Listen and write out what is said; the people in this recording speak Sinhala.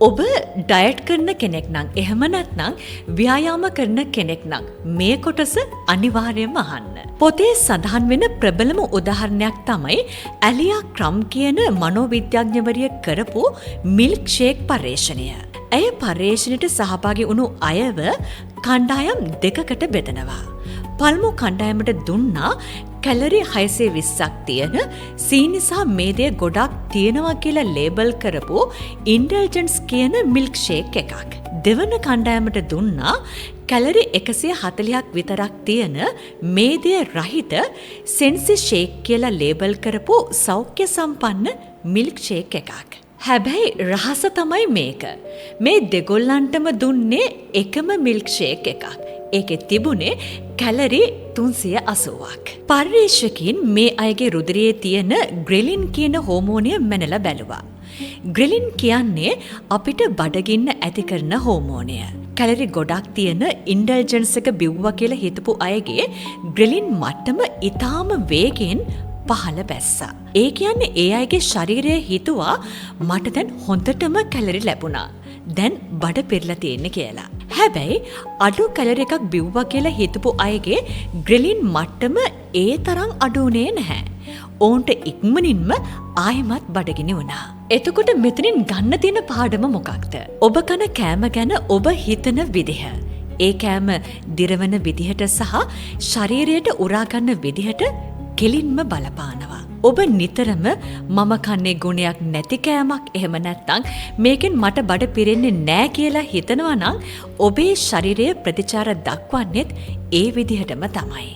ඔබ ඩයට් කරන කෙනෙක් නම් එහෙම නැත්නම් ව්‍යායාම කරන කෙනෙක් නම් මේ කොටස අනිවාර්යයෙන්ම අහන්න. පොතේ සඳහන් වෙන ප්‍රබලම උදාහරණයක් තමයි ඇලියා ක්‍රම් කියන මනෝවිද්‍යාඥවරිය කරපු මිල්ක් ෂේක් පර්යේෂණය. ඇය පර්යේෂණයට සහභාගී වුණු අයව කණ්ඩායම් දෙකකට බෙදනවා. පළමු කණ්ඩායමට දුන්නා කැලරි 620ක් තියෙන සීනි සහ මේදය ගොඩක් තියෙනවා කියලා ලේබල් කරපු ඉන්ඩල්ජන්ස් කියන මිල්ක් ෂේක් එකක්. දෙවන කණ්ඩායමට දුන්නා කැලරි 140ක් විතරක් තියෙන මේදය රහිත සෙන්සි ෂේක් කියලා ලේබල් කරපු සෞඛ්‍ය සම්පන්න මිල්ක් ෂේක් එකක්. හැබැයි රහස තමයි මේක. මේ දෙගොල්ලන්ටම දුන්නේ එකම මිල්ක් ෂේක් එකක්. ඒකෙ තිබුණේ කැලරි 380ක්. පර්යේෂකයින් මේ අයගේ රුධිරයේ තියෙන ග්‍රෙලින් කියන හෝමෝනය මැනලා බැලුවා. ග්‍රෙලින් කියන්නේ අපිට බඩගින්න ඇති කරන හෝමෝනය. කැලරි ගොඩක් තියෙන ඉන්ඩල්ජන්ස් එක බිව්වා කියලා හිතපු අයගේ ග්‍රෙලින් මට්ටම ඊටාම වේගෙන් පහළ බැස්සා. ඒ කියන්නේ ඒ අයගේ ශරීරය හිතුවා මට දැන් හොඳටම කැලරි ලැබුණා. දැන් බඩ පිරලා තියෙන්නේ කියලා. හැබැයි අඩු කැලරි එකක් බිව්වා කියලා හිතපු අයගේ ග්‍රෙලින් මට්ටම ඒ තරම් අඩු වුණේ නැහැ. ඔවුන්ට ඉක්මනින්ම ආයෙමත් බඩගිනි වුණා. එතකොට මෙතනින් ගන්න තියෙන පාඩම මොකක්ද? ඔබ කන කෑම ගැන ඔබ හිතන විදිහ. ඒ කෑම දිරවන විදිහට සහ ශරීරයට උරා ගන්න විදිහට කෙලින්ම බලපානවා. ඔබ නිතරම මම කන්නේ ගුණයක් නැති කෑමක් එහෙම නැත්නම් මේකෙන් මට බඩ පිරෙන්නේ නෑ කියලා හිතනවා නම් ඔබේ ශරීරය ප්‍රතිචාර දක්වන්නේත් ඒ විදිහටම තමයි.